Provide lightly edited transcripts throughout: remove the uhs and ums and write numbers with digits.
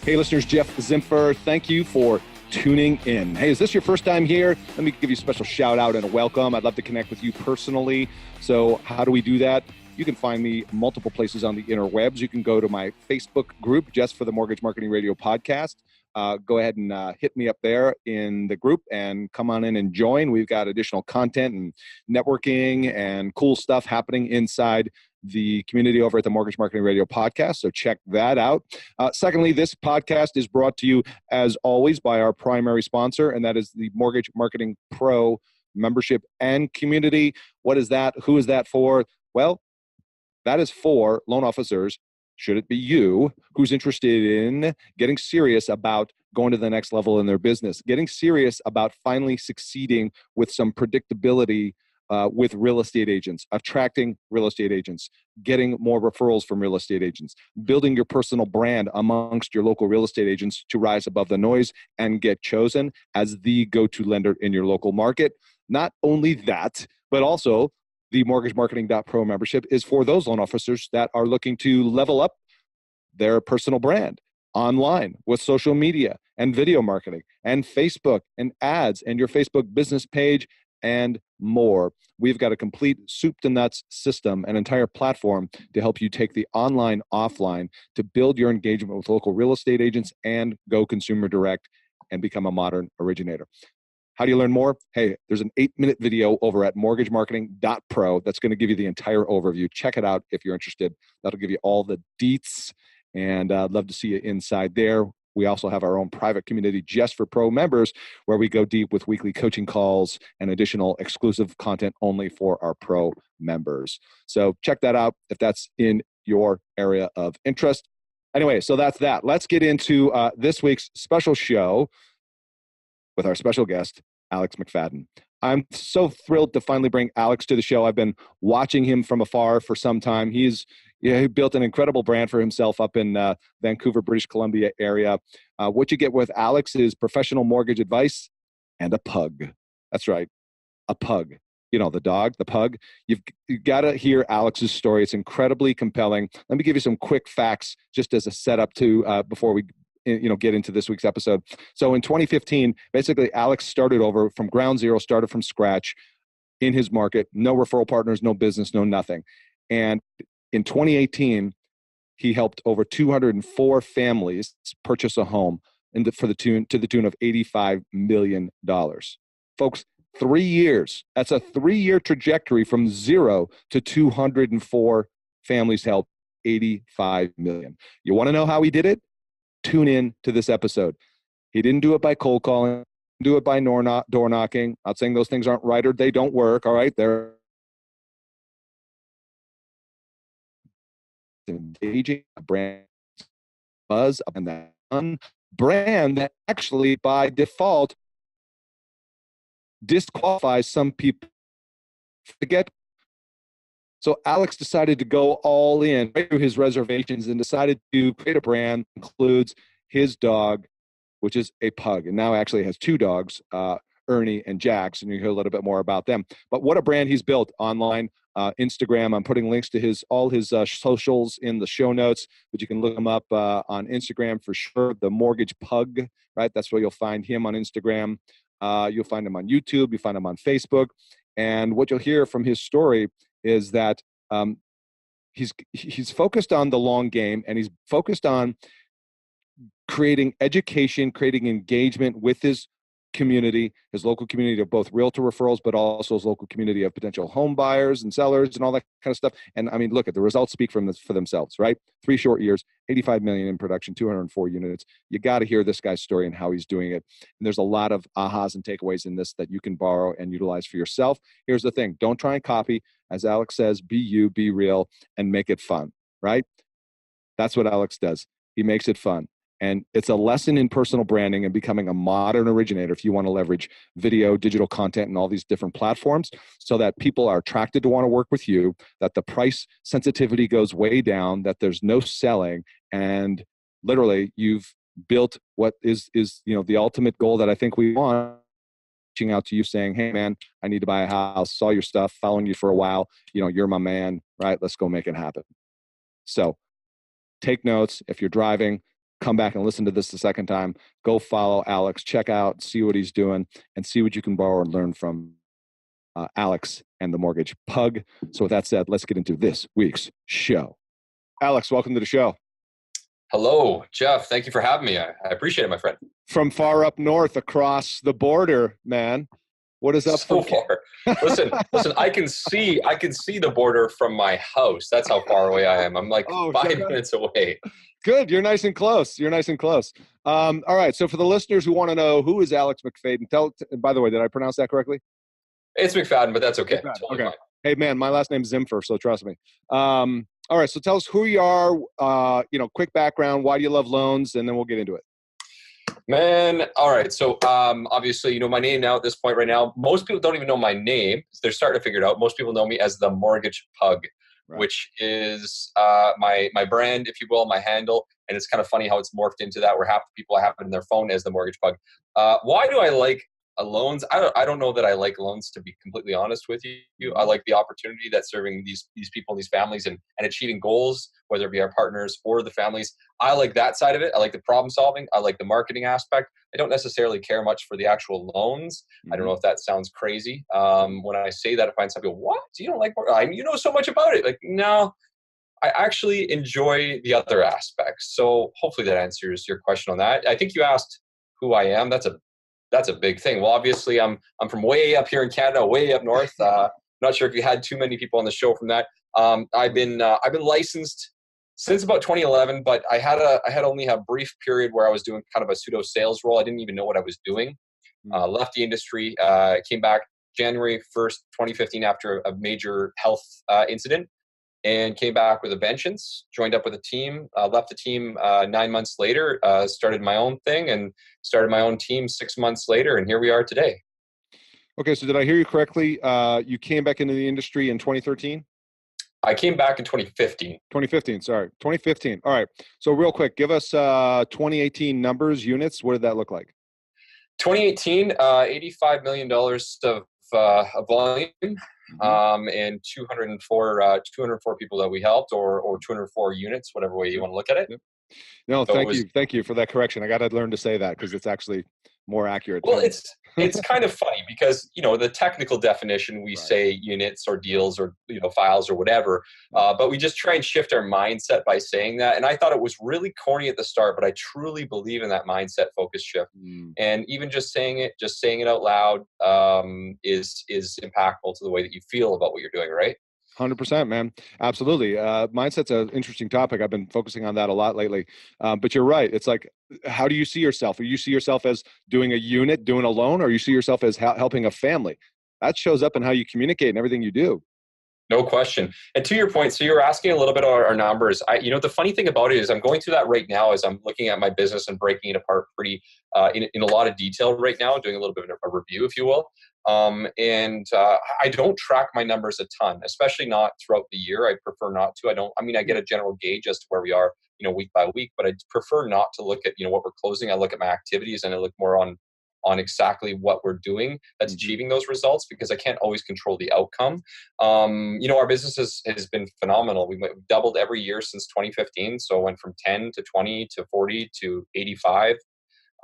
Hey, listeners, Geoff Zimfer, thank you for tuning in. Hey, is this your first time here? Let me give you a special shout out and a welcome. I'd love to connect with you personally. So how do we do that? You can find me multiple places on the interwebs. You can go to my Facebook group, just for the Mortgage Marketing Radio podcast. Go ahead and hit me up there in the group and come on in and join. We've got additional content and networking and cool stuff happening inside the community over at the Mortgage Marketing Radio podcast. So check that out. Secondly, this podcast is brought to you, as always, by our primary sponsor, and that is the Mortgage Marketing Pro membership and community. What is that? Who is that for? Well, that is for loan officers, should it be you, who's interested in getting serious about going to the next level in their business, getting serious about finally succeeding with some predictability with real estate agents, attracting real estate agents, getting more referrals from real estate agents, building your personal brand amongst your local real estate agents to rise above the noise and get chosen as the go-to lender in your local market. Not only that, but also the mortgagemarketing.pro membership is for those loan officers that are looking to level up their personal brand online with social media and video marketing and Facebook and ads and your Facebook business page and more. We've got a complete soup to nuts system, an entire platform to help you take the online offline to build your engagement with local real estate agents and go consumer direct and become a modern originator. How do you learn more? Hey, there's an 8-minute video over at mortgagemarketing.pro that's going to give you the entire overview. Check it out if you're interested. That'll give you all the deets, and I'd love to see you inside there. We also have our own private community just for pro members where we go deep with weekly coaching calls and additional exclusive content only for our pro members. So check that out if that's in your area of interest. Anyway, so that's that. Let's get into this week's special show with our special guest, Alex McFadyen. I'm so thrilled to finally bring Alex to the show. I've been watching him from afar for some time. He built an incredible brand for himself up in Vancouver, British Columbia area. What you get with Alex is professional mortgage advice and a pug. That's right, a pug. You know, the dog, the pug. You've got to hear Alex's story. It's incredibly compelling. Let me give you some quick facts just as a setup to before we get into this week's episode. So in 2015, basically Alex started over from ground zero, started from scratch in his market, no referral partners, no business, no nothing. And in 2018, he helped over 204 families purchase a home to the tune of $85 million. Folks, 3 years. That's a 3-year trajectory from 0 to 204 families helped, $85 million. You want to know how he did it? Tune in to this episode. He didn't do it by cold calling, do it by door knocking. Not saying those things aren't right or they don't work. All right, they're engaging a brand buzz and that brand that actually by default disqualifies some people. Forget. So Alex decided to go all in right through his reservations and decided to create a brand that includes his dog, which is a pug. And now actually has 2 dogs, Ernie and Jax, and you'll hear a little bit more about them. But what a brand he's built online, Instagram. I'm putting links to all his socials in the show notes, but you can look him up on Instagram for sure. The Mortgage Pug, right? That's where you'll find him on Instagram. You'll find him on YouTube. You find him on Facebook. And what you'll hear from his story is that he's focused on the long game, and he's focused on creating education, creating engagement with his community, his local community of both realtor referrals, but also his local community of potential home buyers and sellers and all that kind of stuff. And I mean, look at the results speak for themselves, right? 3 short years, 85 million in production, 204 units. You got to hear this guy's story and how he's doing it. And there's a lot of ahas and takeaways in this that you can borrow and utilize for yourself. Here's the thing. Don't try and copy. As Alex says, be you, be real, and make it fun, right? That's what Alex does. He makes it fun. And it's a lesson in personal branding and becoming a modern originator if you want to leverage video, digital content, and all these different platforms so that people are attracted to want to work with you, that the price sensitivity goes way down, that there's no selling, and literally you've built what is the ultimate goal that I think we want. Reaching out to you saying, hey man, I need to buy a house, saw your stuff, following you for a while, you're my man, right? Let's go make it happen. So take notes. If you're driving, come back and listen to this the second time, go follow Alex, check out, see what he's doing, and see what you can borrow and learn from Alex and the Mortgage Pug. So with that said, let's get into this week's show. Alex, welcome to the show. Hello, Geoff. Thank you for having me. I appreciate it, my friend. From far up north across the border, man. What is up so far? Listen, I can see the border from my house. That's how far away I am. I'm like 5 minutes away. Good. You're nice and close. All right. So for the listeners who want to know, who is Alex McFadyen? And by the way, did I pronounce that correctly? It's McFadyen, but that's okay. Totally okay. Fine. Hey, man, my last name's Zimfer, so trust me. All right. So tell us who you are, quick background, why do you love loans, and then we'll get into it. Man, all right. So obviously, you know my name now at this point right now. Most people don't even know my name. They're starting to figure it out. Most people know me as the Mortgage Pug, right, which is my brand, if you will, my handle. And it's kind of funny how it's morphed into that, where half the people have it in their phone as the Mortgage Pug. Why do I like loans? I don't know that I like loans, to be completely honest with you. I like the opportunity that's serving these people and these families and achieving goals, whether it be our partners or the families. I like that side of it. I like the problem solving. I like the marketing aspect. I don't necessarily care much for the actual loans. I don't know if that sounds crazy. When I say that, I find some people, what? You don't like, you know so much about it. Like, no, I actually enjoy the other aspects. So hopefully that answers your question on that. I think you asked who I am. That's a big thing. Well, obviously, I'm from way up here in Canada, way up north. Not sure if you had too many people on the show from that. I've been licensed since about 2011, but I had only a brief period where I was doing kind of a pseudo sales role. I didn't even know what I was doing. Left the industry, came back January 1st, 2015 after a major health incident, and came back with a vengeance, joined up with a team, left the team 9 months later, started my own thing and started my own team 6 months later. And here we are today. Okay. So did I hear you correctly? You came back into the industry in 2013? I came back in 2015. 2015. All right. So real quick, give us 2018 numbers, units. What did that look like? 2018, $85 million of volume. And 204 people that we helped, or 204 units, whatever way you want to look at it. Yep. No, so thank you for that correction. I got to learn to say that because it's actually more accurate. Well, it's kind of funny because, the technical definition, we say units or deals or, files or whatever, but we just try and shift our mindset by saying that. And I thought it was really corny at the start, but I truly believe in that mindset focus shift. And even just saying it out loud is impactful to the way that you feel about what you're doing, right? 100%, man. Absolutely. Mindset's an interesting topic. I've been focusing on that a lot lately. But you're right. It's like, how do you see yourself? Do you see yourself as doing a unit, doing a loan, or you see yourself as helping a family? That shows up in how you communicate and everything you do. No question. And to your point, so you're asking a little bit about our numbers. The funny thing about it is I'm going through that right now as I'm looking at my business and breaking it apart pretty in a lot of detail right now, doing a little bit of a review, if you will. I don't track my numbers a ton, especially not throughout the year. I prefer not to. I get a general gauge as to where we are, week by week, but I prefer not to look at, what we're closing. I look at my activities and I look more on exactly what we're doing that's achieving those results, because I can't always control the outcome. Our business has been phenomenal. We've doubled every year since 2015. So it went from 10 to 20 to 40 to 85.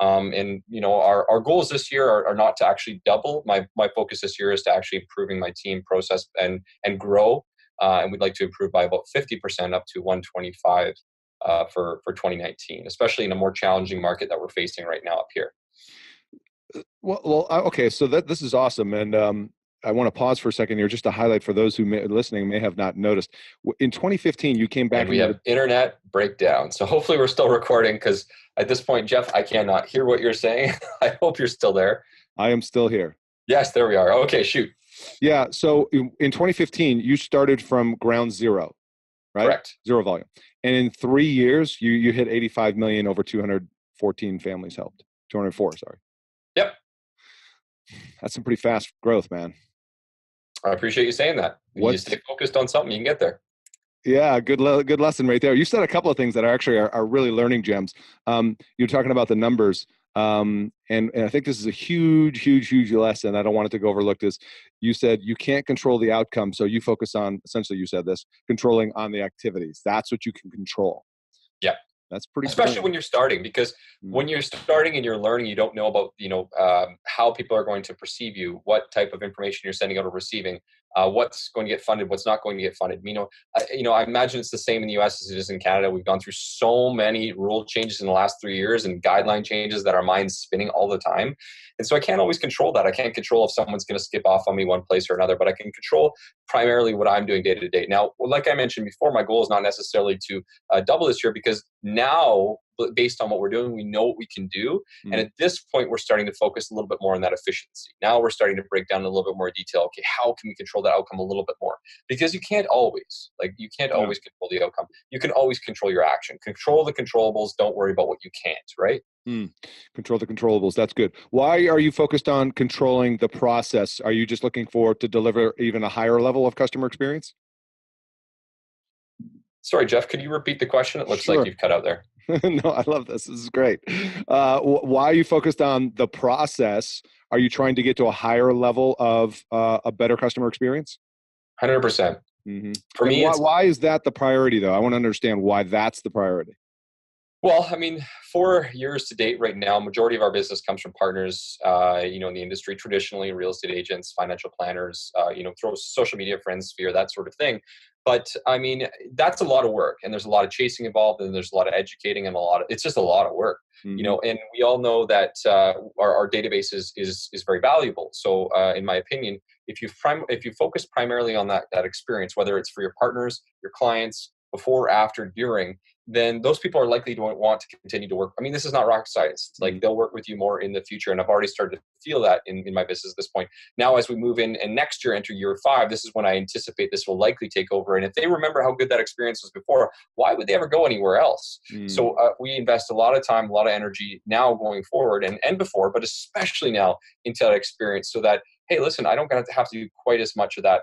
Our goals this year are not to actually double. My focus this year is to actually improving my team process and grow. And we'd like to improve by about 50% up to 125 for 2019, especially in a more challenging market that we're facing right now up here. Well, okay. So this is awesome. And I want to pause for a second here just to highlight for those who listening may have not noticed. In 2015, you came back. And we have internet breakdown. So hopefully we're still recording, because at this point, Geoff, I cannot hear what you're saying. I hope you're still there. I am still here. Yes, there we are. Okay, shoot. Yeah. So in 2015, you started from ground zero, right? Correct. Zero volume. And in 3 years, you hit 85 million over 214 families helped. 204, sorry. Yep. That's some pretty fast growth, man. I appreciate you saying that. You stay focused on something, you can get there. Yeah, good lesson right there. You said a couple of things that are really learning gems. You're talking about the numbers, and I think this is a huge lesson. I don't want it to go overlooked. Is you said you can't control the outcome, so you focus on, essentially you said this, controlling on the activities. That's what you can control. Yeah. That's pretty especially brilliant. when you're starting, because when you're starting and you're learning, you don't know about, how people are going to perceive you, what type of information you're sending out or receiving, what's going to get funded, what's not going to get funded. I imagine it's the same in the US as it is in Canada. We've gone through so many rule changes in the last 3 years and guideline changes that our mind's spinning all the time. And so I can't always control that. I can't control if someone's going to skip off on me one place or another, but I can control primarily what I'm doing day to day. Now, like I mentioned before, my goal is not necessarily to double this year, because now, based on what we're doing, we know what we can do. And at this point, we're starting to focus a little bit more on that efficiency. Now we're starting to break down in a little bit more detail. Okay, how can we control that outcome a little bit more? Because you can't always control the outcome. You can always control your action. Control the controllables. Don't worry about what you can't, right? Control the controllables. That's good. Why are you focused on controlling the process? Are you just looking to deliver even a higher level of customer experience? Sorry, Geoff, could you repeat the question? It looks Sure. like you've cut out there. No, I love this. This is great. Why are you focused on the process? Are you trying to get to a higher level of a better customer experience? 100%. Mm-hmm. For me, why is that the priority, though? I want to understand why that's the priority. Well, 4 years to date right now, majority of our business comes from partners, in the industry, traditionally real estate agents, financial planners, throw social media friends, sphere, that sort of thing. But that's a lot of work, and there's a lot of chasing involved, and there's a lot of educating, and it's just a lot of work, and we all know that our database is very valuable. So in my opinion, if you focus primarily on that experience, whether it's for your partners, your clients, before, after, during, then those people are likely to want to continue to work. This is not rocket science. It's like they'll work with you more in the future. And I've already started to feel that in my business at this point. Now, as we move in and next year enter year 5, this is when I anticipate this will likely take over. And if they remember how good that experience was before, why would they ever go anywhere else? So we invest a lot of time, a lot of energy now going forward and before, but especially now into that experience, so that, hey, listen, I don't have to do quite as much of that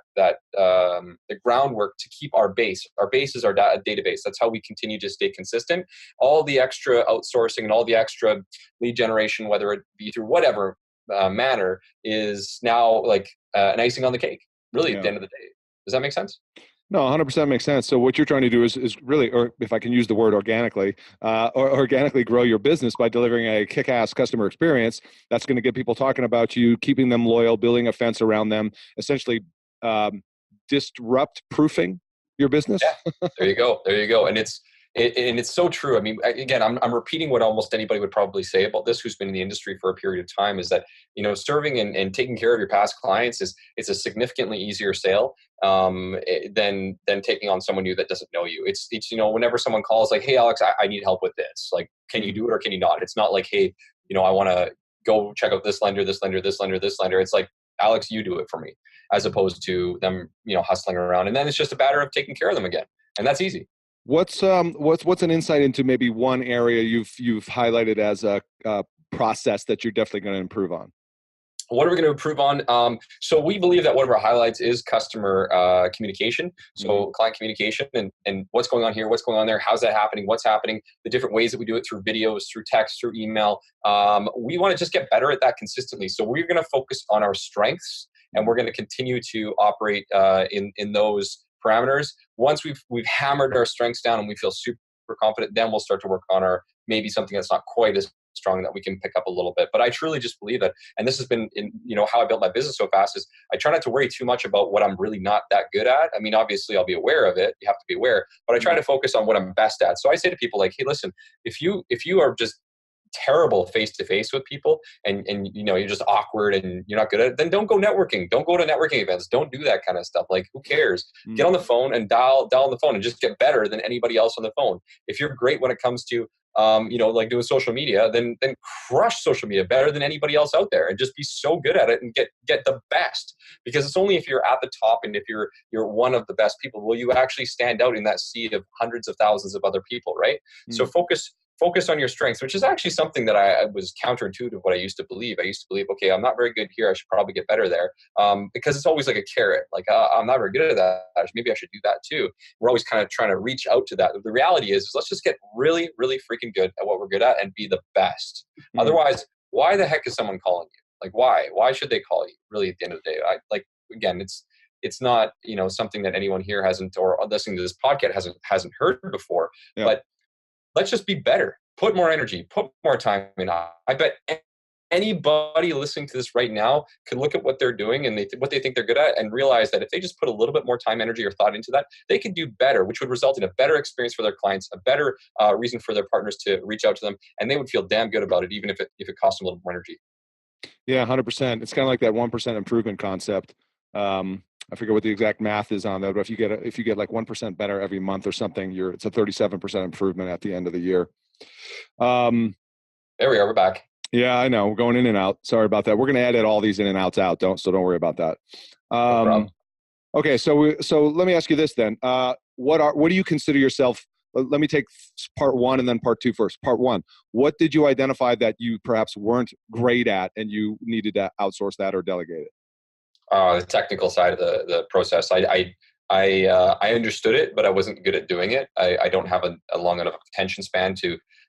the groundwork to keep our base. Our base is our database. That's how we continue to stay consistent. All the extra outsourcing and all the extra lead generation, whether it be through whatever manner, is now like an icing on the cake, really, at the end of the day. Does that make sense? No, 100% makes sense. So what you're trying to do is really, or if I can use the word organically, or organically grow your business by delivering a kick-ass customer experience that's going to get people talking about you, keeping them loyal, building a fence around them, essentially disrupt-proofing your business. Yeah, there you go. And it's so true. Again, I'm repeating what almost anybody would probably say about this who's been in the industry for a period of time, is that, serving and taking care of your past clients it's a significantly easier sale than taking on someone new that doesn't know you. It's whenever someone calls like, hey, Alex, I need help with this. Like, can you do it or can you not? It's not like, hey, I want to go check out this lender, this lender, this lender, this lender. It's like, Alex, you do it for me, as opposed to them, hustling around. And then it's just a matter of taking care of them again. And that's easy. What's an insight into maybe one area you've highlighted as a process that you're definitely going to improve on? What are we going to improve on? So we believe that one of our highlights is customer communication. So client communication and what's going on here, what's going on there, how's that happening, what's happening, the different ways that we do it through videos, through text, through email. We want to just get better at that consistently. So we're going to focus on our strengths, and we're going to continue to operate in those parameters. Once we've hammered our strengths down and we feel super confident, then we'll start to work on our maybe something that's not quite as strong that we can pick up a little bit. But I truly just believe that, and this has been how I built my business so fast, is I try not to worry too much about what I'm really not that good at. Obviously I'll be aware of it. You have to be aware, but I try to focus on what I'm best at. So I say to people like, hey, listen, if you are just terrible face-to-face with people and you're just awkward and you're not good at it, then don't go networking. Don't go to networking events. Don't do that kind of stuff. Like, who cares? Get on the phone and dial on the phone and just get better than anybody else on the phone. If you're great when it comes to like doing social media, then crush social media better than anybody else out there and just be so good at it and get the best. Because it's only if you're at the top and if you're one of the best people will you actually stand out in that sea of hundreds of thousands of other people, right? So focus on your strengths, which is actually something that I was counterintuitive to what I used to believe. I used to believe, okay, I'm not very good here. I should probably get better there. Because it's always like a carrot. Like, I'm not very good at that. Maybe I should do that too. We're always kind of trying to reach out to that. The reality is let's just get really, really freaking good at what we're good at and be the best. Otherwise, why the heck is someone calling you? Like, why? Why should they call you? Really, at the end of the day, again, it's not, something that anyone here hasn't, or listening to this podcast hasn't heard before. Yeah. But let's just be better. Put more energy, put more time in. I bet anybody listening to this right now can look at what they're doing and what they think they're good at and realize that if they just put a little bit more time, energy, or thought into that, they can do better, which would result in a better experience for their clients, a better reason for their partners to reach out to them, and they would feel damn good about it, even if it costs them a little more energy. Yeah, 100%. It's kind of like that 1% improvement concept. I forget what the exact math is on that, but if you get like 1% better every month or something, it's a 37% improvement at the end of the year. There we are. We're back. Yeah, I know. We're going in and out. Sorry about that. We're going to edit all these in and outs out. Don't worry about that. No problem. Okay, so let me ask you this then. What do you consider yourself? Let me take part one and then part two first. Part one, what did you identify that you perhaps weren't great at and you needed to outsource that or delegate it? The technical side of the process. I understood it, but I wasn't good at doing it. I don't have a long enough attention span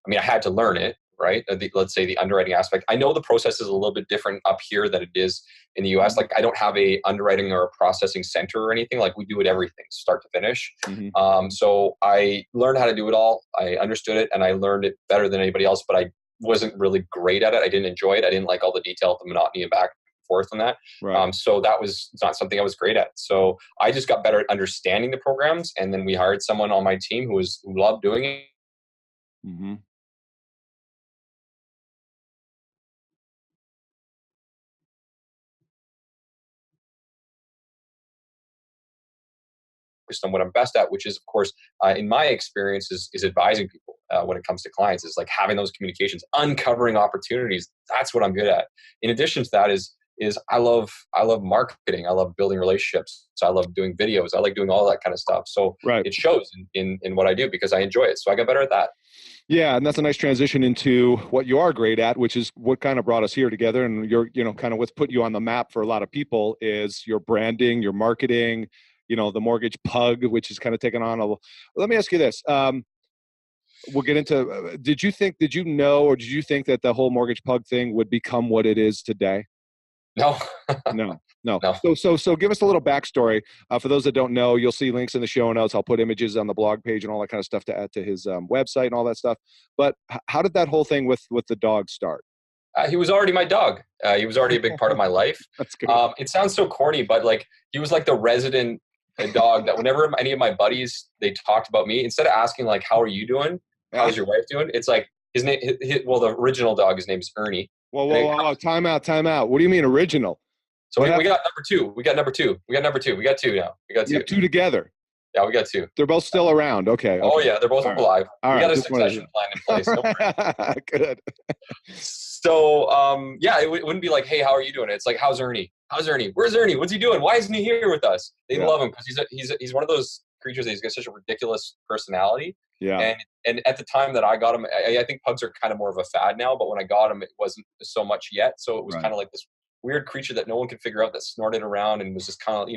I had to learn it, right? Let's say the underwriting aspect. I know the process is a little bit different up here than it is in the US. Like I don't have a underwriting or a processing center or anything. Like we do it everything, start to finish. Mm-hmm. So I learned how to do it all. I understood it and I learned it better than anybody else, but I wasn't really great at it. I didn't enjoy it. I didn't like all the detail, the monotony and back and forth on that. Right. So that was not something I was great at. So I just got better at understanding the programs. And then we hired someone on my team who loved doing it. Mm-hmm. On what I'm best at, which is, of course, in my experience, is advising people when it comes to clients, is like having those communications, uncovering opportunities. That's what I'm good at. In addition to that is I love marketing. I love building relationships. So I love doing videos. I like doing all that kind of stuff. So Right. It shows in what I do because I enjoy it. So I got better at that. Yeah, and that's a nice transition into what you are great at, which is what kind of brought us here together. And kind of what's put you on the map for a lot of people is your branding, your marketing, the Mortgage Pug, which is kind of taken on let me ask you this. We'll get into, did you know, or did you think that the whole Mortgage Pug thing would become what it is today? No. No. No. So give us a little backstory. For those that don't know, you'll see links in the show notes. I'll put images on the blog page and all that kind of stuff to add to his website and all that stuff. But how did that whole thing with the dog start? He was already my dog. He was already a big part of my life. That's good. It sounds so corny, but like he was like the resident dog that whenever any of my buddies, they talked about me, instead of asking like, how are you doing? How's your wife doing? It's like his name, the original dog, his name is Ernie. Whoa. Time out. What do you mean original? So we got number two. We got two now. We got two. You have two together. Yeah, we got two. They're both still around. Okay. Oh yeah, they're both alive. All we right. got a succession plan in place. Don't worry. Good. So it wouldn't be like, hey, how are you doing? It's like, how's Ernie? Where's Ernie? What's he doing? Why isn't he here with us? They love him because he's one of those creatures that he's got such a ridiculous personality. Yeah. And at the time that I got him, I think pugs are kind of more of a fad now, but when I got him, it wasn't so much yet. So it was kind of like this weird creature that no one could figure out, that snorted around and was just kind of,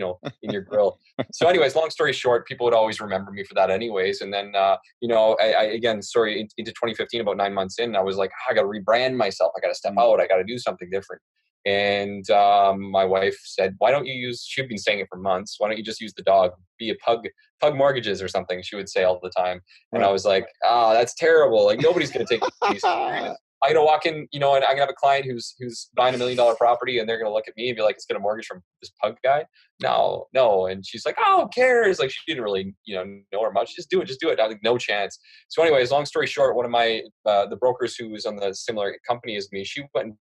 in your grill. So anyways, long story short, people would always remember me for that anyways. And then, into 2015, about 9 months in, I was like, I got to rebrand myself. I got to step out. I got to do something different. And my wife said, why don't you use, she'd been saying it for months, why don't you just use the dog, be a pug mortgages or something, she would say all the time. And I was like, that's terrible. Like nobody's going to take these serious. I'm going to walk in, and I'm going to have a client who's buying $1 million property, and they're going to look at me and be like, it's going to mortgage from this pug guy. No. And she's like, oh, who cares? Like she didn't really, know her much. Just do it. I was like, no chance. So anyways, long story short, one of my, the brokers who was on the similar company as me, she went and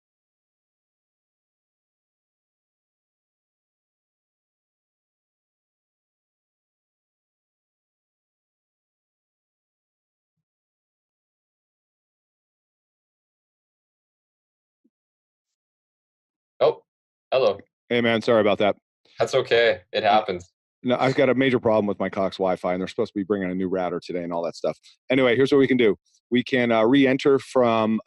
oh, hello. Hey man, sorry about that. That's okay. It happens. No, I've got a major problem with my Cox Wi-Fi, and they're supposed to be bringing a new router today and all that stuff. Anyway, here's what we can do. We can re-enter from,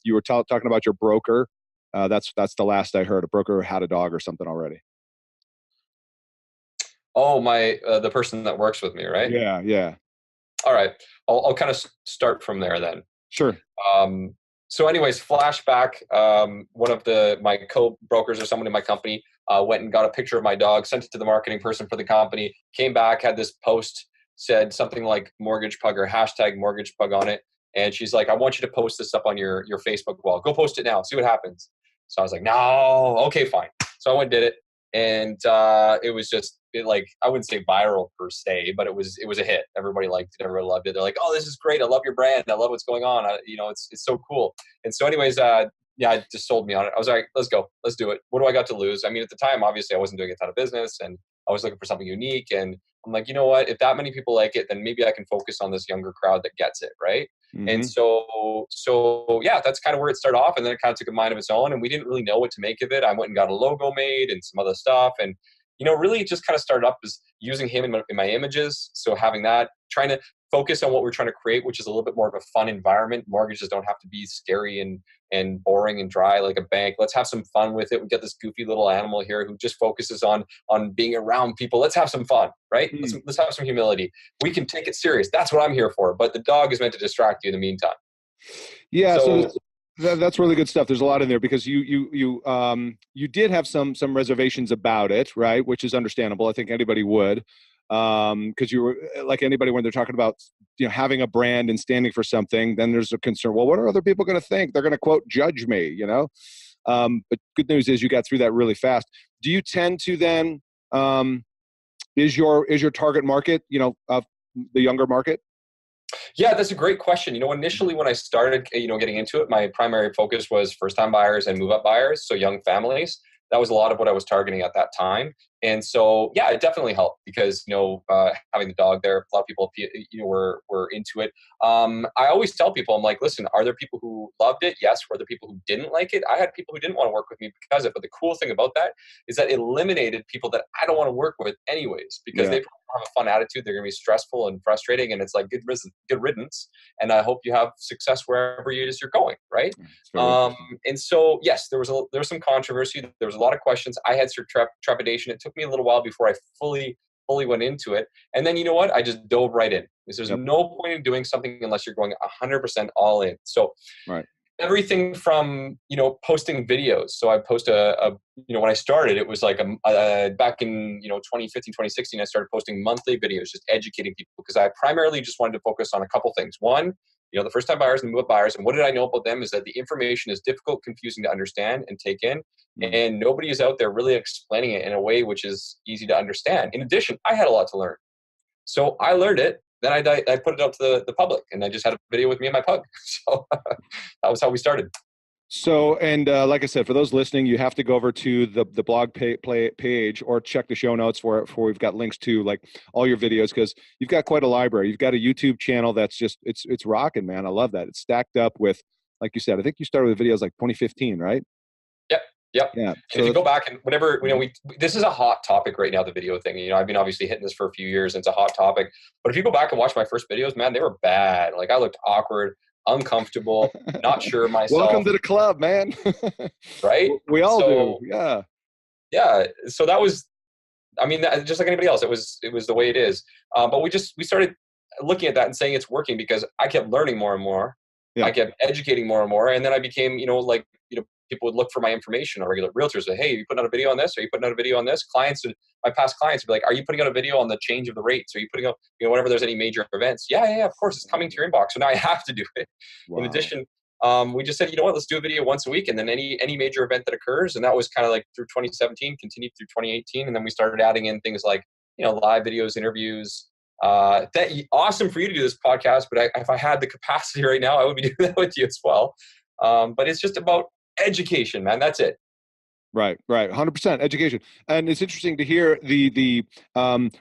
you were talking about your broker. That's the last I heard. A broker had a dog or something already. Oh, the person that works with me, right? Yeah. All right. I'll kind of start from there then. Sure. So anyways, flashback, one of my co-brokers or someone in my company went and got a picture of my dog, sent it to the marketing person for the company, came back, had this post, said something like Mortgage Pug or hashtag Mortgage Pug on it. And she's like, I want you to post this up on your Facebook wall. Go post it now. See what happens. So I was like, no, okay, fine. So I went and did it. And it was just like, I wouldn't say viral per se, but it was a hit. Everybody liked it. Everybody loved it. They're like, oh, this is great. I love your brand. I love what's going on. It's so cool. And so anyways, yeah, it just sold me on it. I was like, let's go. Let's do it. What do I got to lose? I mean, at the time, obviously, I wasn't doing a ton of business and I was looking for something unique. And I'm like, you know what? If that many people like it, then maybe I can focus on this younger crowd that gets it, right? Mm-hmm. And so yeah, that's kind of where it started off. And then it kind of took a mind of its own. And we didn't really know what to make of it. I went and got a logo made and some other stuff. And, really it just kind of started up as using him in my images. So having that, trying to focus on what we're trying to create, which is a little bit more of a fun environment. Mortgages don't have to be scary and boring and dry like a bank. Let's have some fun with it. We got this goofy little animal here who just focuses on being around people. Let's have some fun, right? Let's have some humility. We can take it serious. That's what I'm here for. But the dog is meant to distract you in the meantime. Yeah. So that's really good stuff. There's a lot in there because you did have some reservations about it, right? Which is understandable. I think anybody would. Because you were like anybody when they're talking about having a brand and standing for something, then there's a concern. Well, what are other people going to think? They're going to quote judge me, But good news is you got through that really fast. Do you tend to then is your target market the younger market? Yeah, that's a great question. Initially when I started, getting into it, my primary focus was first-time buyers and move-up buyers, so young families. That was a lot of what I was targeting at that time. And so, yeah, it definitely helped because, having the dog there, a lot of people, were into it. I always tell people, I'm like, listen, are there people who loved it? Yes. Were there people who didn't like it? I had people who didn't want to work with me because of it. But the cool thing about that is that it eliminated people that I don't want to work with anyways, because they have a fun attitude. They're going to be stressful and frustrating. And it's like good riddance. And I hope you have success wherever it is you're going. Right. And so, yes, there was some controversy. There was a lot of questions. I had some trepidation. It took me a little while before I fully went into it. And then, you know what? I just dove right in because there's no point in doing something unless you're going 100% all in. So everything from, posting videos. So I post when I started, it was like back in, 2015, 2016, I started posting monthly videos, just educating people because I primarily just wanted to focus on a couple things. One, the first-time buyers and move-up buyers. And what did I know about them is that the information is difficult, confusing to understand and take in. And nobody is out there really explaining it in a way which is easy to understand. In addition, I had a lot to learn. So I learned it. Then I put it out to the public. And I just had a video with me and my pug. So that was how we started. So, and like I said, for those listening, you have to go over to the blog page or check the show notes for we've got links to like all your videos because you've got quite a library. You've got a YouTube channel that's just, it's rocking, man. I love that. It's stacked up with, like you said, I think you started with videos like 2015, right? Yep. Yeah. And if you go back and whenever, this is a hot topic right now, the video thing. I've been obviously hitting this for a few years and it's a hot topic. But if you go back and watch my first videos, man, they were bad. Like I looked awkward, uncomfortable, not sure myself. Welcome to the club, man. Right? We all do. Yeah. Yeah. So that was, just like anybody else, it was the way it is. But we started looking at that and saying it's working because I kept learning more and more. Yeah. I kept educating more and more. And then I became, people would look for my information on regular. Realtors say, hey, are you putting out a video on this? Are you putting out a video on this? My past clients would be like, are you putting out a video on the change of the rates? Are you putting out, whenever there's any major events? Yeah, of course, it's coming to your inbox. So now I have to do it. Wow. In addition, we just said, let's do a video once a week. And then any major event that occurs. And that was kind of like through 2017, continued through 2018. And then we started adding in things like, live videos, interviews. Awesome for you to do this podcast. But if I had the capacity right now, I would be doing that with you as well. But it's just about education, man. That's it. Right. 100% education. And it's interesting to hear the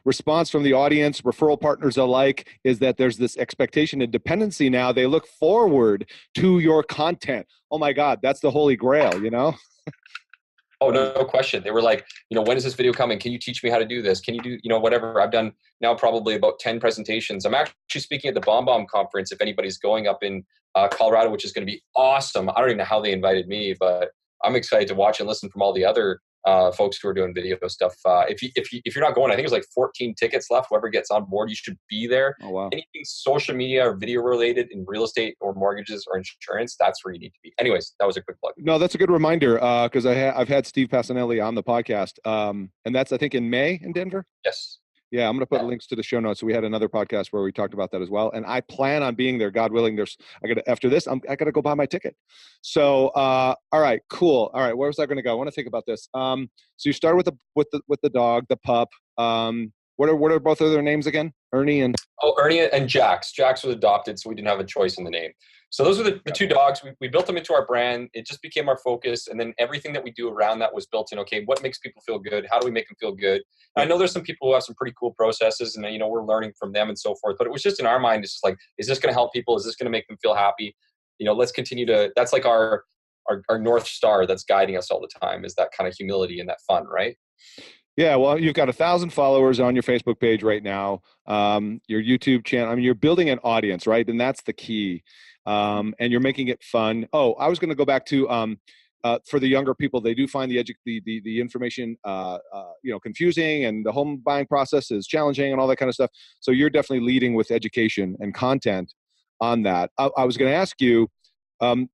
response from the audience, referral partners alike, is that there's this expectation and dependency now. They look forward to your content. Oh my God, that's the holy grail, Oh, no question. They were like, when is this video coming? Can you teach me how to do this? Can you do, whatever? I've done now probably about 10 presentations. I'm actually speaking at the Bomb conference if anybody's going up in Colorado, which is going to be awesome. I don't even know how they invited me, but I'm excited to watch and listen from all the other folks who are doing video stuff. If you're not going, I think there's like 14 tickets left. Whoever gets on board, you should be there. Oh, wow. Anything social media or video related in real estate or mortgages or insurance, that's where you need to be. Anyways, that was a quick plug. No, that's a good reminder because I've had Steve Passanelli on the podcast, and that's I think in May in Denver. Yes. Yeah, I'm going to put Yeah. links to the show notes. So we had another podcast where we talked about that as well, and I plan on being there. God willing, after this, I got to go buy my ticket. So, all right, cool. All right, where was I going to go? I want to think about this. So you started with the dog, the pup. What are both of their names again? Ernie and Oh, Ernie and Jax. Jax was adopted, so we didn't have a choice in the name. So those were the two dogs. We built them into our brand. It just became our focus. And then everything that we do around that was built in, okay, what makes people feel good? How do we make them feel good? And I know there's some people who have some pretty cool processes and, we're learning from them and so forth. But it was just in our mind, it's just like, is this going to help people? Is this going to make them feel happy? Let's continue that's like our North Star that's guiding us all the time, is that kind of humility and that fun, right? Yeah, well, you've got 1,000 followers on your Facebook page right now. Your YouTube channel. I mean, you're building an audience, right? And that's the key. And you're making it fun. Oh, I was going to go back to for the younger people. They do find the information confusing, and the home buying process is challenging, and all that kind of stuff. So you're definitely leading with education and content on that. I was going to ask you. Do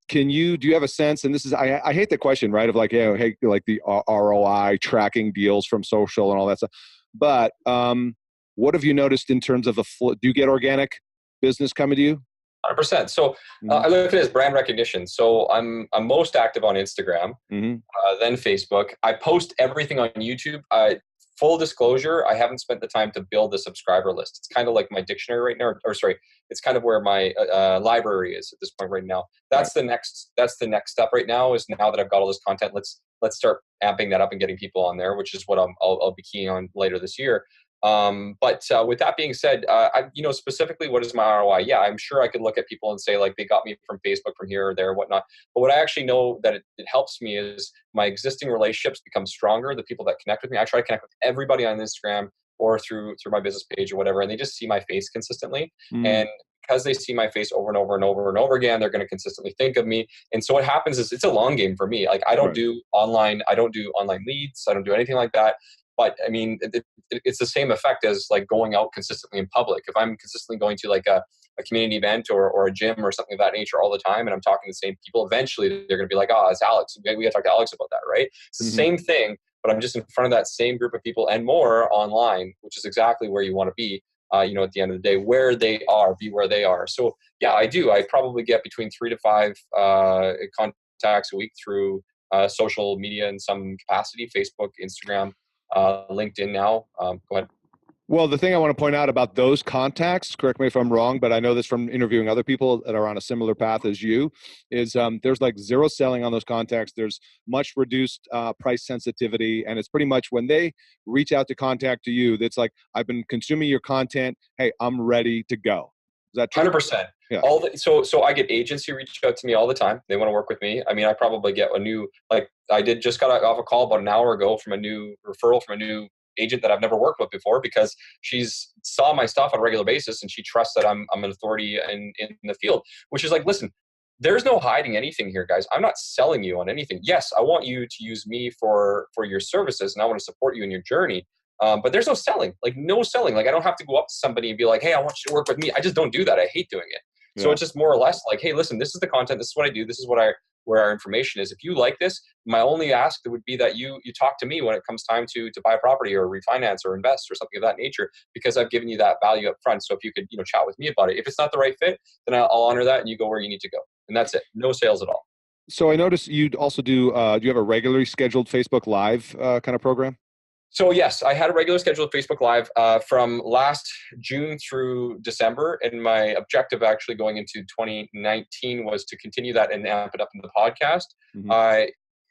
you have a sense, and this is, I hate the question, right? Of like, hey, like the ROI tracking deals from social and all that stuff. But what have you noticed in terms of do you get organic business coming to you? 100%. So I look at it as brand recognition. So I'm most active on Instagram, then Facebook. I post everything on YouTube. Full disclosure, I haven't spent the time to build a subscriber list. It's kind of like my dictionary right now, or sorry, it's kind of where my library is at this point right now. That's the next step right now. Is now that I've got all this content, let's start amping that up and getting people on there, which is what I'll be keying on later this year. But with that being said, specifically, what is my ROI? Yeah, I'm sure I could look at people and say, like, they got me from Facebook, from here or there, whatnot. But what I actually know that it helps me is my existing relationships become stronger. The people that connect with me, I try to connect with everybody on Instagram or through my business page or whatever, and they just see my face consistently. And because they see my face over and over and over and over again, they're going to consistently think of me. And so what happens is, it's a long game for me. Like, I don't do online leads. I don't do anything like that. But I mean, it's the same effect as like going out consistently in public. If I'm consistently going to like a community event or a gym or something of that nature all the time, and I'm talking to the same people, eventually they're going to be like, oh, it's Alex. We got to talk to Alex about that, right? It's the same thing, but I'm just in front of that same group of people and more online, which is exactly where you want to be. At the end of the day, where they are, be where they are. So yeah, I do. I probably get between 3 to 5 contacts a week through social media in some capacity, Facebook, Instagram, LinkedIn now. Go ahead. Well, the thing I want to point out about those contacts, correct me if I'm wrong, but I know this from interviewing other people that are on a similar path as you, is there's like zero selling on those contacts. There's much reduced price sensitivity. And it's pretty much when they reach out to contact to you, that's like, I've been consuming your content. Hey, I'm ready to go. Is that true? 100%. Yeah. So I get agents who reach out to me all the time. They want to work with me. I mean, I probably get I just got off a call about an hour ago from a new referral from a new agent that I've never worked with before, because she's saw my stuff on a regular basis and she trusts that I'm an authority in the field, which is like, listen, there's no hiding anything here, guys. I'm not selling you on anything. Yes, I want you to use me for your services, and I want to support you in your journey. But there's no selling, like no selling. Like, I don't have to go up to somebody and be like, hey, I want you to work with me. I just don't do that. I hate doing it. So it's just more or less like, hey, listen, this is the content. This is what I do. This is where our information is. If you like this, my only ask would be that you talk to me when it comes time to buy a property or refinance or invest or something of that nature, because I've given you that value up front. So if you could, chat with me about it. If it's not the right fit, then I'll honor that and you go where you need to go. And that's it. No sales at all. So I noticed you also do you have a regularly scheduled Facebook Live kind of program? So yes, I had a regular scheduled Facebook Live from last June through December, and my objective actually going into 2019 was to continue that and amp it up in the podcast.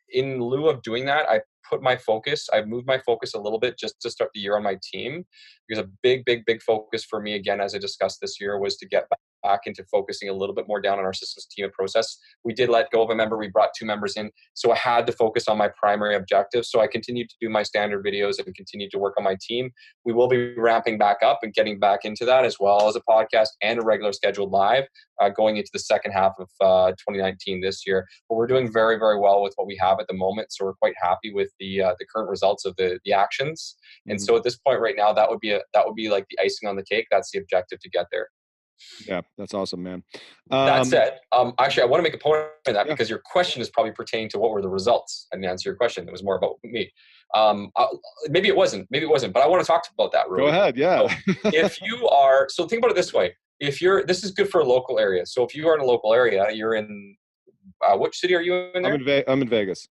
In lieu of doing that, I moved my focus a little bit just to start the year on my team, because a big focus for me, again, as I discussed this year, was to get back into focusing a little bit more down on our systems, team, and process. We did let go of a member. We brought 2 members in. So I had to focus on my primary objective. So I continued to do my standard videos and continued to work on my team. We will be ramping back up and getting back into that, as well as a podcast and a regular scheduled live going into the second half of 2019 this year. But we're doing very, very well with what we have at the moment. So we're quite happy with the current results of the actions. And so at this point right now, that would be like the icing on the cake. That's the objective, to get there. Yeah, that's awesome, man. That said, actually, I want to make a point on that Yeah. because your question is probably pertaining to what were the results. I didn't answer your question. It was more about me. Maybe it wasn't, but I want to talk about that. Go ahead. Yeah. So if you are, so think about it this way. This is good for a local area. So if you are in a local area, you're in, which city are you in there? I'm in Vegas.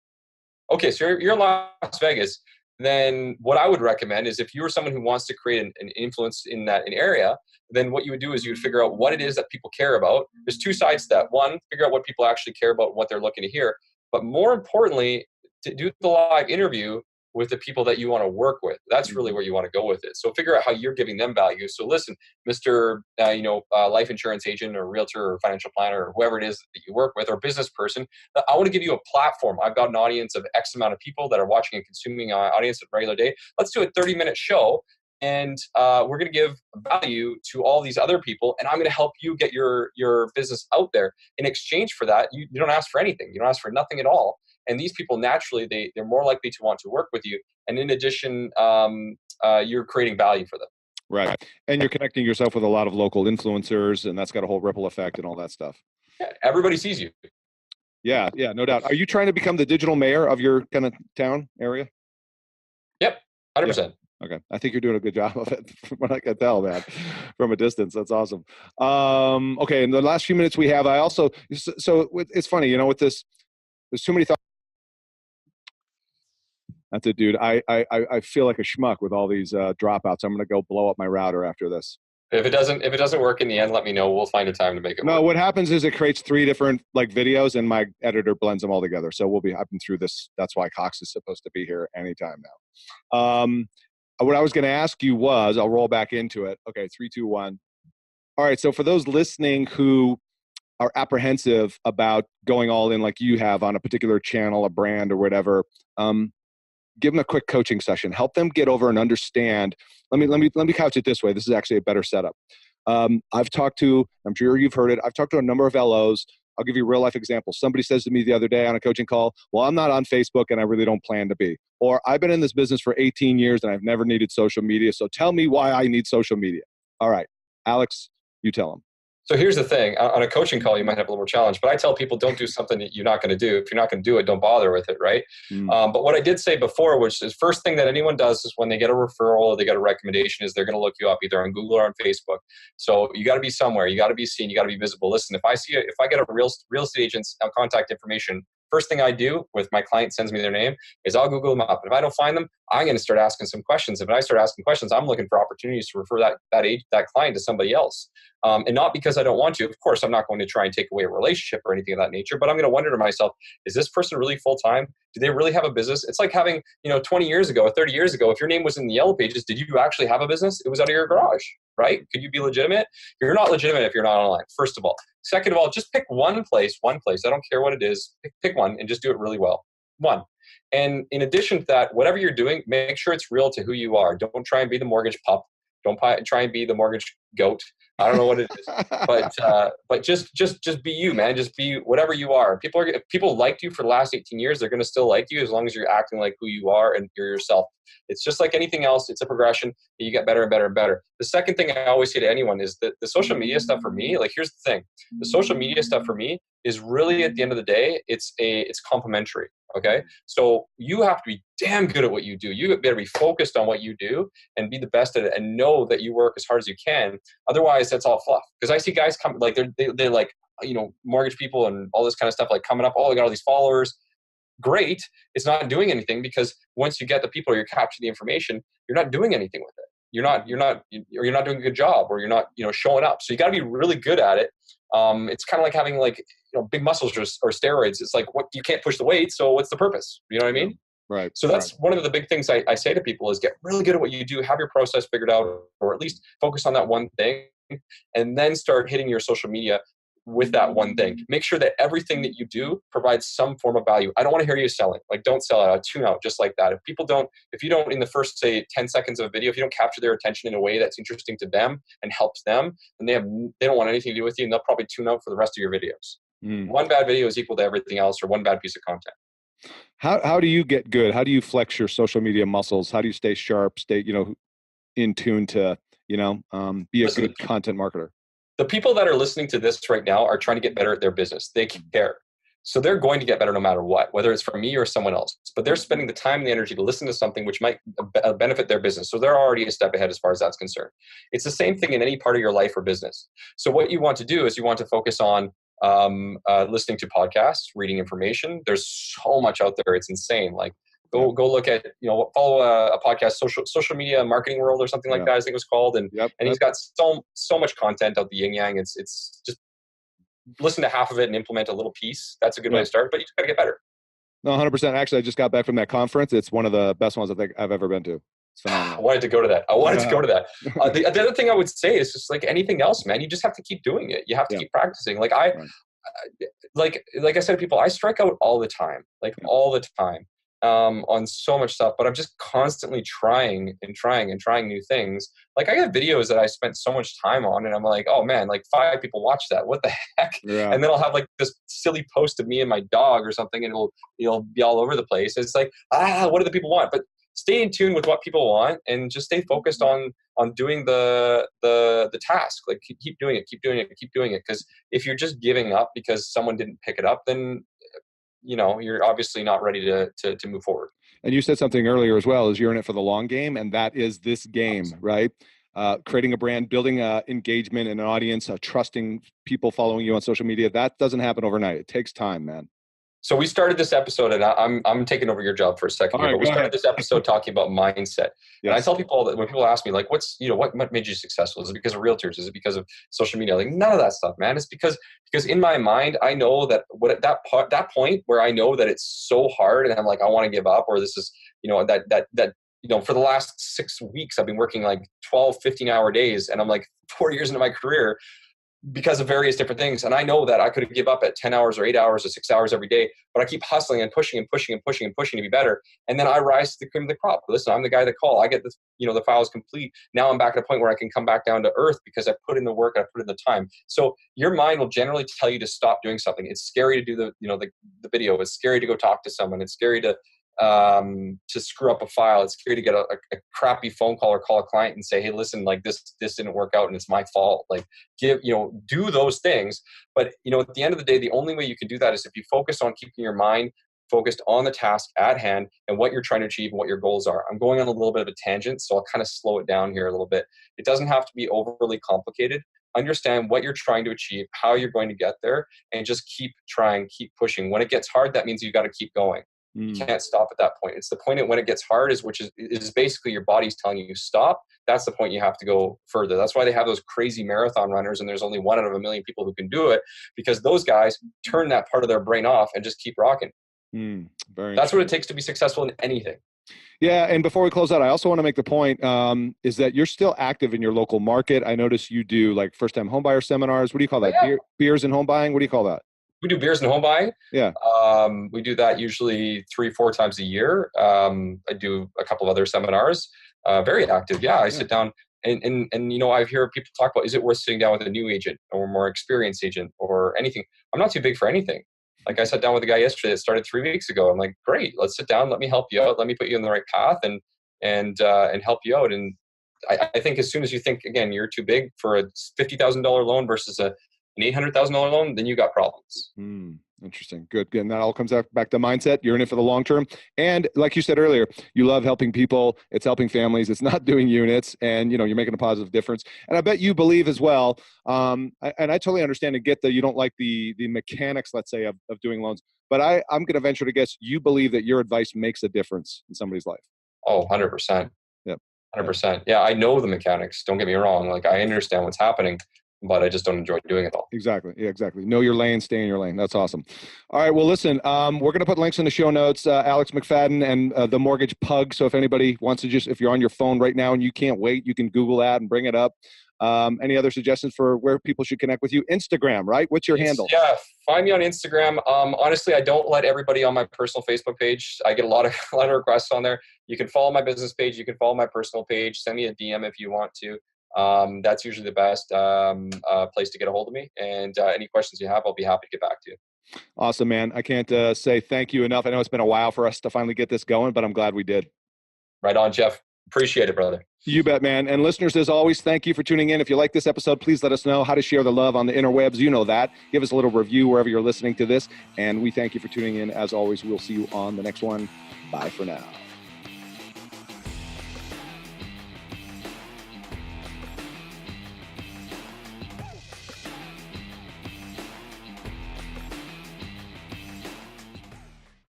Okay, so you're in Las Vegas. Then what I would recommend is if you were someone who wants to create an influence in an area, then what you would do is you would figure out what it is that people care about. There's two sides to that. One, figure out what people actually care about, what they're looking to hear. But more importantly, to do the live interview with the people that you want to work with. That's really where you want to go with it. So figure out how you're giving them value. So listen, Mr. Life insurance agent or realtor or financial planner or whoever it is that you work with or business person, I want to give you a platform. I've got an audience of X amount of people that are watching and consuming audience at a regular day. Let's do a 30-minute show. And we're going to give value to all these other people, and I'm going to help you get your business out there. In exchange for that, you don't ask for anything. You don't ask for nothing at all. And these people, naturally, they're more likely to want to work with you. And in addition, you're creating value for them. Right. And you're connecting yourself with a lot of local influencers, and that's got a whole ripple effect and all that stuff. Yeah, everybody sees you. Yeah, no doubt. Are you trying to become the digital mayor of your kind of town area? Yep, 100%. Yeah. Okay. I think you're doing a good job of it from what I can tell, man, from a distance. That's awesome. Okay. In the last few minutes we have, it's funny, with this, there's too many thoughts. That's it, dude. I feel like a schmuck with all these dropouts. I'm going to go blow up my router after this. If it doesn't work in the end, let me know. We'll find a time to make it work. No, what happens is it creates 3 different videos, and my editor blends them all together. So I've been through this. That's why Cox is supposed to be here anytime now. What I was going to ask you was, I'll roll back into it. Okay, 3, 2, 1. All right. So for those listening who are apprehensive about going all in like you have on a particular channel, a brand, or whatever, give them a quick coaching session. Help them get over and understand. Let me couch it this way. This is actually a better setup. I've talked to, I'm sure you've heard it, I've talked to a number of LOs. I'll give you a real life example. Somebody says to me the other day on a coaching call, well, I'm not on Facebook and I really don't plan to be. Or I've been in this business for 18 years and I've never needed social media. So tell me why I need social media. All right, Alex, you tell them. So here's the thing. On a coaching call, you might have a little more challenge, but I tell people don't do something that you're not going to do. If you're not going to do it, don't bother with it, right? But what I did say before, which is first thing that anyone does is when they get a referral or they get a recommendation is they're going to look you up either on Google or on Facebook. So you got to be somewhere. You got to be seen. You got to be visible. Listen, if I get a real estate agent's contact information, first thing I do with my client sends me their name is I'll Google them up. If I don't find them, I'm going to start asking some questions. If I start asking questions, I'm looking for opportunities to refer that client to somebody else. And not because I don't want to. Of course, I'm not going to try and take away a relationship or anything of that nature, but I'm going to wonder to myself, is this person really full-time? Do they really have a business? It's like having, 20 years ago or 30 years ago, if your name was in the yellow pages, did you actually have a business? It was out of your garage, right? Could you be legitimate? You're not legitimate if you're not online, first of all. Second of all, just pick one place. I don't care what it is. Pick one and just do it really well. One. And in addition to that, whatever you're doing, make sure it's real to who you are. Don't try and be the mortgage pup. Don't try and be the mortgage goat. I don't know what it is, but just be you, man. Just be whatever you are. If people liked you for the last 18 years, they're going to still like you as long as you're acting like who you are and you're yourself. It's just like anything else. It's a progression. You get better and better and better. The second thing I always say to anyone is that the social media stuff for me, like here's the thing, the social media stuff for me is really at the end of the day, it's complementary. Okay. So you have to be damn good at what you do. You better be focused on what you do and be the best at it and know that you work as hard as you can. Otherwise that's all fluff. Because I see guys come like they're like, mortgage people and all this kind of stuff, like coming up, oh, they got all these followers. Great. It's not doing anything because once you get the people or you capture the information, you're not doing anything with it. You're not doing a good job or you're not, showing up. So you got to be really good at it. It's kind of like having big muscles or steroids. It's like, what, you can't push the weight. So what's the purpose? You know what I mean? Right. So that's one of the big things I say to people is get really good at what you do, have your process figured out, or at least focus on that one thing, and then start hitting your social media with that one thing. Make sure that everything that you do provides some form of value. I don't want to hear you selling. Like, don't sell out, tune out just like that. If you don't in the first, say, 10 seconds of a video, if you don't capture their attention in a way that's interesting to them and helps them, then they don't want anything to do with you, and they'll probably tune out for the rest of your videos. One bad video is equal to everything else, or one bad piece of content. How do you get good? How do you flex your social media muscles? How do you stay sharp, stay, in tune to, be a good content marketer? the people that are listening to this right now are trying to get better at their business. They care. So they're going to get better no matter what, whether it's from me or someone else. But they're spending the time and the energy to listen to something which might benefit their business. So they're already a step ahead as far as that's concerned. It's the same thing in any part of your life or business. So what you want to do is you want to focus on listening to podcasts, reading information. There's so much out there. It's insane. Like go look at, follow a podcast, social media marketing world or something like that, I think it was called. And he's got so much content out the yin yang. It's just listen to half of it and implement a little piece. That's a good way to start, but you just got to get better. No, 100%. Actually, I just got back from that conference. It's one of the best ones I think I've ever been to. It's phenomenal. I wanted to go to that. The other thing I would say is just like anything else, man, you just have to keep doing it. You have to keep practicing. Like like I said to people, I strike out all the time, all the time. On so much stuff, but I'm just constantly trying new things. Like I got videos that I spent so much time on and I'm like, oh man, like 5 people watch that. What the heck? Yeah. And then I'll have like this silly post of me and my dog or something and it'll be all over the place. It's like, what do the people want? But stay in tune with what people want and just stay focused on doing the task. Like keep doing it. Because if you're just giving up because someone didn't pick it up, then you're obviously not ready to move forward. And you said something earlier as well, is you're in it for the long game. And that is this game, right? Creating a brand, building engagement and an audience, trusting people following you on social media. That doesn't happen overnight. It takes time, man. So we started this episode, and I'm taking over your job for a second. But we started this episode talking about mindset. And I tell people that when people ask me, like, what made you successful? Is it because of realtors? Is it because of social media? Like, none of that stuff, man. It's because in my mind, I know that at that point where I know that it's so hard, and I'm like, I want to give up, or this is, for the last 6 weeks, I've been working like 12, 15-hour days, and I'm like 4 years into my career, because of various different things. And I know that I could give up at 10 hours or 8 hours or 6 hours every day, but I keep hustling and pushing to be better. And then I rise to the cream of the crop. Listen, I'm the guy that call. I get this, the files complete. Now I'm back at a point where I can come back down to earth because I put in the work, I put in the time. So your mind will generally tell you to stop doing something. It's scary to do the video. It's scary to go talk to someone. It's scary to screw up a file. It's scary to get a crappy phone call or call a client and say, hey, listen, like this didn't work out and it's my fault. Like do those things. But at the end of the day, the only way you can do that is if you focus on keeping your mind focused on the task at hand and what you're trying to achieve and what your goals are. I'm going on a little bit of a tangent, so I'll kind of slow it down here a little bit. It doesn't have to be overly complicated. Understand what you're trying to achieve, how you're going to get there, and just keep trying, keep pushing. When it gets hard, that means you got to keep going. You can't stop at that point. It's the point at when it gets hard is basically your body's telling you stop. That's the point you have to go further. That's why they have those crazy marathon runners, and there's only 1 out of 1 million people who can do it, because those guys turn that part of their brain off and just keep rocking. That's what it takes to be successful in anything. Yeah, and before we close out, I also want to make the point is that you're still active in your local market. I notice you do like first-time homebuyer seminars. What do you call that? Beers and home buying? What do you call that? We do beers and home buying. Yeah. We do that usually 3-4 times a year. I do a couple of other seminars. Very active. Yeah. I sit down and I hear people talk about, is it worth sitting down with a new agent or more experienced agent or anything? I'm not too big for anything. Like I sat down with a guy yesterday that started 3 weeks ago. I'm like, great, let's sit down. Let me help you out. Let me put you in the right path and help you out. And I think as soon as you think, again, you're too big for a $50,000 loan versus an $800,000 loan, then you got problems. Interesting. Good. And that all comes back to mindset. You're in it for the long term. And like you said earlier, you love helping people. It's helping families. It's not doing units. And, you're making a positive difference. And I bet you believe as well. And I totally understand and get that you don't like the mechanics, let's say, of doing loans. But I'm going to venture to guess you believe that your advice makes a difference in somebody's life. Oh, 100%. Yep. 100%. Yeah, I know the mechanics. Don't get me wrong. Like, I understand what's happening, but I just don't enjoy doing it all. Exactly. Yeah, exactly. Know your lane, stay in your lane. That's awesome. All right. Well, listen, we're going to put links in the show notes, Alex McFadyen and the Mortgage Pug. So if anybody wants to if you're on your phone right now and you can't wait, you can Google that and bring it up. Any other suggestions for where people should connect with you? Instagram, right? What's your handle? Yeah, find me on Instagram. Honestly, I don't let everybody on my personal Facebook page. I get a lot of requests on there. You can follow my business page. You can follow my personal page. Send me a DM if you want to. That's usually the best place to get a hold of me. And any questions you have, I'll be happy to get back to you. Awesome, man. I can't say thank you enough. I know it's been a while for us to finally get this going, but I'm glad we did. Right on, Geoff. Appreciate it, brother. You bet, man. And listeners, as always, thank you for tuning in. If you like this episode, please let us know how to share the love on the interwebs. You know that. Give us a little review wherever you're listening to this. And we thank you for tuning in. As always, we'll see you on the next one. Bye for now.